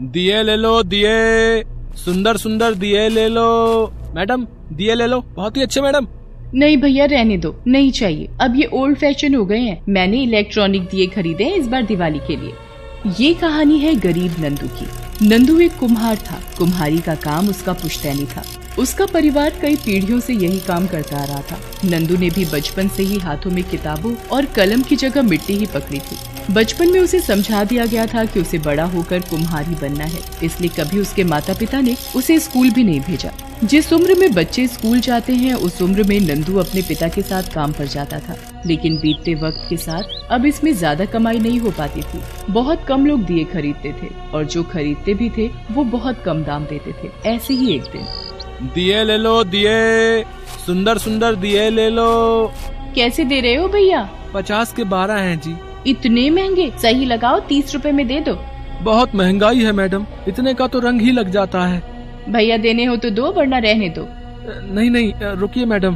दिए ले लो, दिए सुंदर सुंदर दिए ले लो। मैडम दिए ले लो, बहुत ही अच्छे मैडम। नहीं भैया रहने दो, नहीं चाहिए, अब ये ओल्ड फैशन हो गए हैं। मैंने इलेक्ट्रॉनिक दिए खरीदे हैं इस बार दिवाली के लिए। ये कहानी है गरीब नंदू की। नंदू एक कुम्हार था। कुम्हारी का काम उसका पुश्तैनी था। उसका परिवार कई पीढ़ियों से यही काम करता आ रहा था। नंदू ने भी बचपन से ही हाथों में किताबों और कलम की जगह मिट्टी ही पकड़ी थी। बचपन में उसे समझा दिया गया था कि उसे बड़ा होकर कुम्हारी बनना है, इसलिए कभी उसके माता पिता ने उसे स्कूल भी नहीं भेजा। जिस उम्र में बच्चे स्कूल जाते हैं उस उम्र में नंदू अपने पिता के साथ काम पर जाता था। लेकिन बीतते वक्त के साथ अब इसमें ज्यादा कमाई नहीं हो पाती थी। बहुत कम लोग दिए खरीदते थे और जो खरीदते भी थे वो बहुत कम दाम देते थे। ऐसे ही एक दिन दिए ले लो, दिए सुंदर सुंदर दिए ले लो। कैसे दे रहे हो भैया? 50 के 12 हैं जी। इतने महंगे? सही लगाओ, 30 रुपए में दे दो। बहुत महंगाई है मैडम, इतने का तो रंग ही लग जाता है। भैया देने हो तो दो, वरना रहने दो। नहीं नहीं रुकिए मैडम,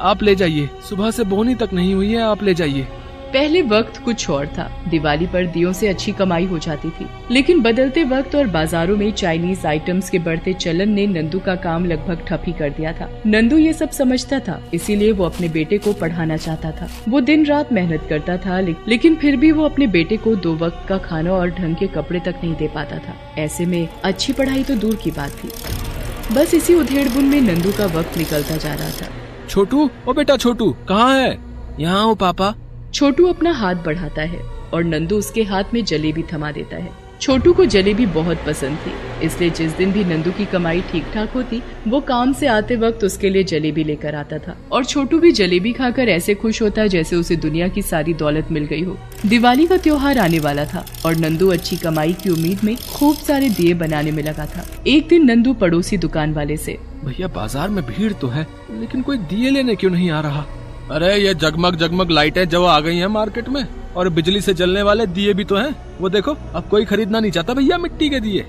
आप ले जाइए, सुबह से बोनी तक नहीं हुई है, आप ले जाइए। पहले वक्त कुछ और था। दिवाली पर दियों से अच्छी कमाई हो जाती थी, लेकिन बदलते वक्त और बाजारों में चाइनीज आइटम्स के बढ़ते चलन ने नंदू का काम लगभग ठप ही कर दिया था। नंदू ये सब समझता था, इसीलिए वो अपने बेटे को पढ़ाना चाहता था। वो दिन रात मेहनत करता था, लेकिन फिर भी वो अपने बेटे को 2 वक्त का खाना और ढंग के कपड़े तक नहीं दे पाता था। ऐसे में अच्छी पढ़ाई तो दूर की बात थी। बस इसी उधेड़-बुन में नंदू का वक्त निकलता जा रहा था। छोटू, ओ बेटा छोटू, कहाँ है? यहाँ हो पापा। छोटू अपना हाथ बढ़ाता है और नंदू उसके हाथ में जलेबी थमा देता है। छोटू को जलेबी बहुत पसंद थी, इसलिए जिस दिन भी नंदू की कमाई ठीक ठाक होती, वो काम से आते वक्त उसके लिए जलेबी लेकर आता था। और छोटू भी जलेबी खाकर ऐसे खुश होता जैसे उसे दुनिया की सारी दौलत मिल गई हो। दिवाली का त्योहार आने वाला था और नंदू अच्छी कमाई की उम्मीद में खूब सारे दिए बनाने में लगा था। एक दिन नंदू पड़ोसी दुकान वाले से, भैया बाजार में भीड़ तो है, लेकिन कोई दिए लेने क्यों नहीं आ रहा? अरे ये जगमग जगमग लाइटें जो आ गई हैं मार्केट में, और बिजली से जलने वाले दिए भी तो हैं। वो देखो, अब कोई खरीदना नहीं चाहता भैया मिट्टी के दिए।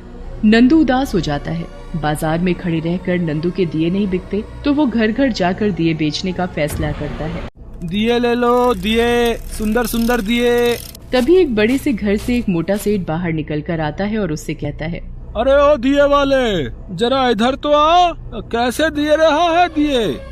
नंदू उदास हो जाता है। बाजार में खड़े रहकर नंदू के दिए नहीं बिकते तो वो घर घर जाकर दिए बेचने का फैसला करता है। दिए ले लो, दिए सुंदर सुंदर दिए। तभी एक बड़े से घर से एक मोटा सेठ बाहर निकल कर आता है और उससे कहता है, अरे ओ दिए वाले, जरा इधर तो आ, कैसे दिए रहा है दिए?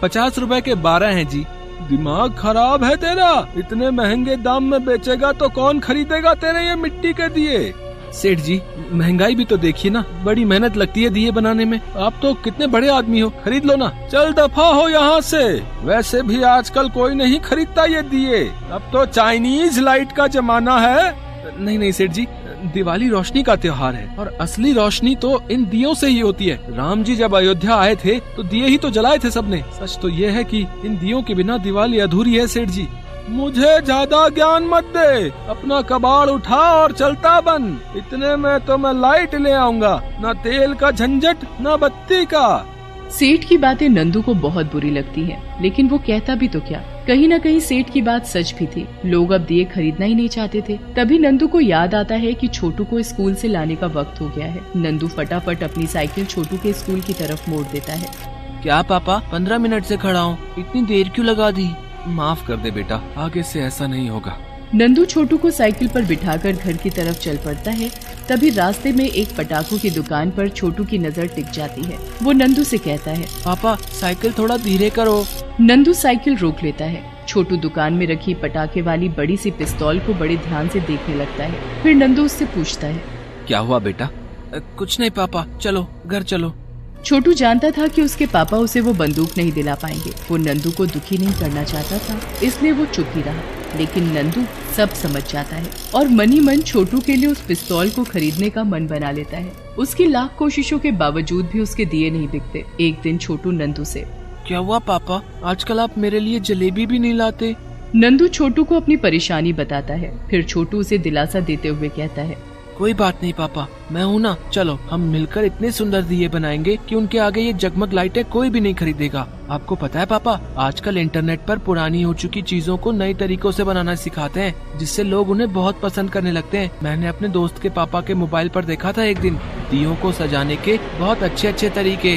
50 रुपए के 12 हैं जी। दिमाग खराब है तेरा? इतने महंगे दाम में बेचेगा तो कौन खरीदेगा तेरे ये मिट्टी के दिए? सेठ जी, महंगाई भी तो देखिए ना, बड़ी मेहनत लगती है दिए बनाने में। आप तो कितने बड़े आदमी हो, खरीद लो ना। चल दफा हो यहाँ से, वैसे भी आजकल कोई नहीं खरीदता ये दिए, अब तो चाइनीज लाइट का जमाना है। नहीं नहीं सेठ जी, दिवाली रोशनी का त्योहार है और असली रोशनी तो इन दियों से ही होती है। राम जी जब अयोध्या आए थे तो दिए ही तो जलाए थे सबने। सच तो ये है कि इन दियों के बिना दिवाली अधूरी है सेठ जी। मुझे ज्यादा ज्ञान मत दे, अपना कबाड़ उठा और चलता बन। इतने में तो मैं लाइट ले आऊंगा, न तेल का झंझट न बत्ती का। सेठ की बातें नंदू को बहुत बुरी लगती हैं, लेकिन वो कहता भी तो क्या। कहीं न कहीं सेठ की बात सच भी थी। लोग अब दिए खरीदना ही नहीं चाहते थे। तभी नंदू को याद आता है कि छोटू को स्कूल से लाने का वक्त हो गया है। नंदू फटाफट अपनी साइकिल छोटू के स्कूल की तरफ मोड़ देता है। क्या पापा, 15 मिनट से खड़ा हूँ, इतनी देर क्यों लगा दी? माफ कर दे बेटा, आगे से ऐसा नहीं होगा। नंदू छोटू को साइकिल पर बिठाकर घर की तरफ चल पड़ता है। तभी रास्ते में एक पटाखों की दुकान पर छोटू की नजर टिक जाती है। वो नंदू से कहता है, पापा साइकिल थोड़ा धीरे करो। नंदू साइकिल रोक लेता है। छोटू दुकान में रखी पटाखे वाली बड़ी सी पिस्तौल को बड़े ध्यान से देखने लगता है। फिर नंदू उससे पूछता है, क्या हुआ बेटा? कुछ नहीं पापा, चलो घर चलो। छोटू जानता था कि उसके पापा उसे वो बंदूक नहीं दिला पाएंगे। वो नंदू को दुखी नहीं करना चाहता था, इसलिए वो चुप ही रहा। लेकिन नंदू सब समझ जाता है और मन ही मन छोटू के लिए उस पिस्तौल को खरीदने का मन बना लेता है। उसकी लाख कोशिशों के बावजूद भी उसके दिए नहीं बिकते। एक दिन छोटू नंदू से, क्या हुआ पापा, आजकल आप मेरे लिए जलेबी भी नहीं लाते? नंदू छोटू को अपनी परेशानी बताता है। फिर छोटू उसे दिलासा देते हुए कहता है, कोई बात नहीं पापा, मैं हूँ ना, चलो हम मिलकर इतने सुंदर दिए बनाएंगे कि उनके आगे ये जगमग लाइटें कोई भी नहीं खरीदेगा। आपको पता है पापा, आजकल इंटरनेट पर पुरानी हो चुकी चीजों को नए तरीकों से बनाना सिखाते हैं, जिससे लोग उन्हें बहुत पसंद करने लगते हैं। मैंने अपने दोस्त के पापा के मोबाइल पर देखा था एक दिन, दियों को सजाने के बहुत अच्छे अच्छे तरीके।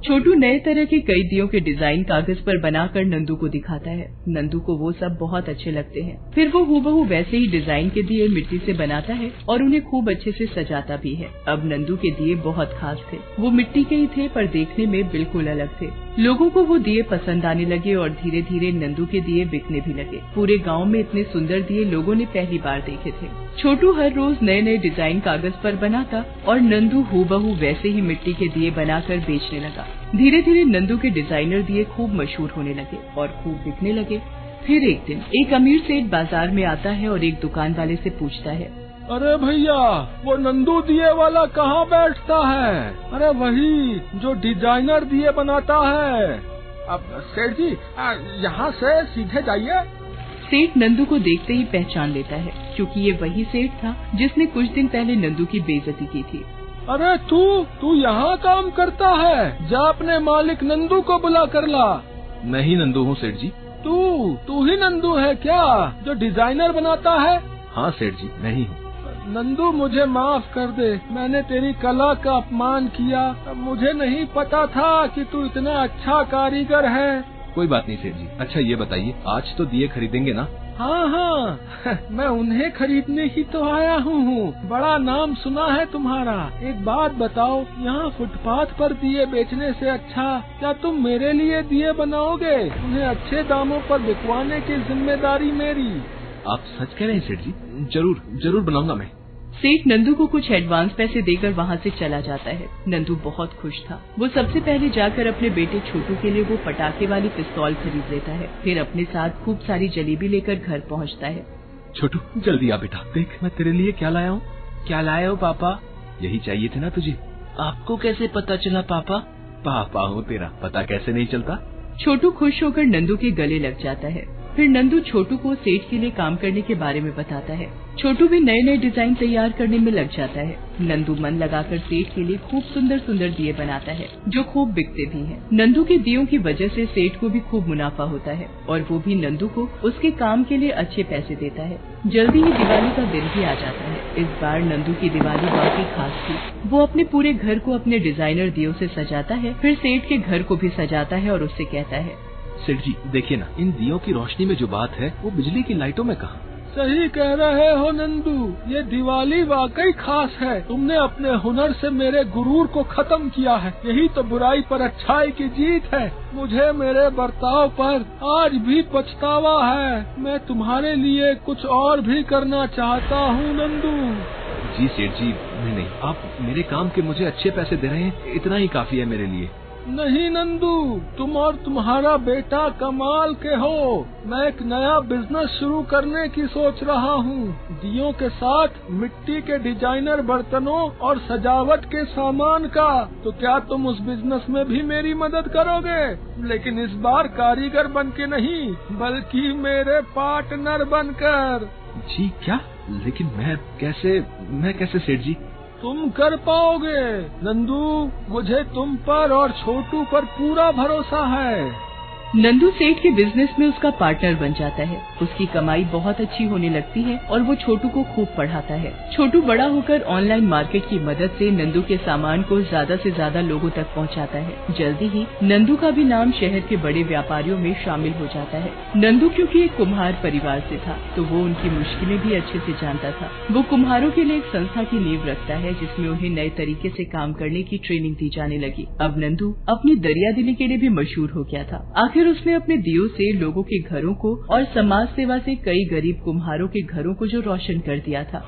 छोटू नए तरह के कई दियों के डिजाइन कागज पर बनाकर नंदू को दिखाता है। नंदू को वो सब बहुत अच्छे लगते हैं। फिर वो हूबहू वैसे ही डिजाइन के दिए मिट्टी से बनाता है और उन्हें खूब अच्छे से सजाता भी है। अब नंदू के दिए बहुत खास थे। वो मिट्टी के ही थे पर देखने में बिल्कुल अलग थे। लोगों को वो दिए पसंद आने लगे और धीरे धीरे नंदू के दिए बिकने भी लगे। पूरे गाँव में इतने सुंदर दिए लोगों ने पहली बार देखे थे। छोटू हर रोज नए नए डिजाइन कागज पर बनाता और नंदू हूबहू वैसे ही मिट्टी के दिए बनाकर बेचने लगा। धीरे धीरे नंदू के डिजाइनर दिए खूब मशहूर होने लगे और खूब बिकने लगे। फिर एक दिन एक अमीर सेठ बाजार में आता है और एक दुकान वाले से पूछता है, अरे भैया, वो नंदू दिए वाला कहाँ बैठता है? अरे वही जो डिजाइनर दिए बनाता है। अब सेठ जी, यहाँ से सीधे जाइए। सेठ नंदू को देखते ही पहचान लेता है, क्योंकि ये वही सेठ था जिसने कुछ दिन पहले नंदू की बेइज्जती की थी। अरे तू यहाँ काम करता है? जा अपने मालिक नंदू को बुला कर ला। मैं ही नंदू हूँ सेठ जी। तू ही नंदू है क्या, जो डिजाइनर बनाता है? हाँ सेठ जी, मैं ही हूँ। नंदू, मुझे माफ कर दे, मैंने तेरी कला का अपमान किया। मुझे नहीं पता था कि तू इतना अच्छा कारीगर है। कोई बात नहीं सेठ जी। अच्छा ये बताइए, आज तो दिए खरीदेंगे ना? हाँ, मैं उन्हें खरीदने ही तो आया हूँ। बड़ा नाम सुना है तुम्हारा। एक बात बताओ, यहाँ फुटपाथ पर दिए बेचने से अच्छा क्या तुम मेरे लिए दिए बनाओगे? उन्हें अच्छे दामों पर बिकवाने की जिम्मेदारी मेरी। आप सच कह रहे हैं सेठ जी? जरूर बनाऊंगा मैं। सेठ नंदू को कुछ एडवांस पैसे देकर वहाँ से चला जाता है। नंदू बहुत खुश था। वो सबसे पहले जाकर अपने बेटे छोटू के लिए वो पटाखे वाली पिस्तौल खरीद लेता है। फिर अपने साथ खूब सारी जलेबी लेकर घर पहुँचता है। छोटू जल्दी आ बेटा, देख मैं तेरे लिए क्या लाया हूँ। क्या लाए हो पापा? यही चाहिए थे ना तुझे। आपको कैसे पता चला पापा? पापा हूँ तेरा, पता कैसे नहीं चलता। छोटू खुश होकर नंदू के गले लग जाता है। फिर नंदू छोटू को सेठ के लिए काम करने के बारे में बताता है। छोटू भी नए नए डिजाइन तैयार करने में लग जाता है। नंदू मन लगाकर सेठ के लिए खूब सुंदर सुंदर दिए बनाता है, जो खूब बिकते भी हैं। नंदू के दियों की वजह से सेठ को भी खूब मुनाफा होता है और वो भी नंदू को उसके काम के लिए अच्छे पैसे देता है। जल्दी ही दिवाली का दिन भी आ जाता है। इस बार नंदू की दिवाली वाकई खास थी। वो अपने पूरे घर को अपने डिजाइनर दियों से सजाता है। फिर सेठ के घर को भी सजाता है और उससे कहता है, सेठ जी देखिए ना, इन दियों की रोशनी में जो बात है वो बिजली की लाइटों में कहाँ। सही कह रहे हो नंदू, ये दिवाली वाकई खास है। तुमने अपने हुनर से मेरे गुरूर को खत्म किया है। यही तो बुराई पर अच्छाई की जीत है। मुझे मेरे बर्ताव पर आज भी पछतावा है। मैं तुम्हारे लिए कुछ और भी करना चाहता हूँ नंदू। जी सेठ जी, नहीं, आप मेरे काम के मुझे अच्छे पैसे दे रहे हैं, इतना ही काफी है मेरे लिए। नहीं नंदू, तुम और तुम्हारा बेटा कमाल के हो। मैं एक नया बिजनेस शुरू करने की सोच रहा हूँ, दियों के साथ मिट्टी के डिजाइनर बर्तनों और सजावट के सामान का। तो क्या तुम उस बिजनेस में भी मेरी मदद करोगे? लेकिन इस बार कारीगर बन के नहीं, बल्कि मेरे पार्टनर बनकर। जी क्या? लेकिन मैं कैसे सेठ जी? तुम कर पाओगे नंदू, मुझे तुम पर और छोटू पर पूरा भरोसा है। नंदू सेठ के बिजनेस में उसका पार्टनर बन जाता है। उसकी कमाई बहुत अच्छी होने लगती है और वो छोटू को खूब पढ़ाता है। छोटू बड़ा होकर ऑनलाइन मार्केट की मदद से नंदू के सामान को ज्यादा से ज्यादा लोगों तक पहुंचाता है। जल्दी ही नंदू का भी नाम शहर के बड़े व्यापारियों में शामिल हो जाता है। नंदू क्योंकि एक कुम्हार परिवार से था, तो वो उनकी मुश्किलें भी अच्छे से जानता था। वो कुम्हारों के लिए एक संस्था की नींव रखता है, जिसमें उन्हें नए तरीके से काम करने की ट्रेनिंग दी जाने लगी। अब नंदू अपनी दरियादिली के लिए भी मशहूर हो गया था। फिर उसने अपने दियों से लोगों के घरों को और समाज सेवा से कई गरीब कुम्हारों के घरों को जो रोशन कर दिया था।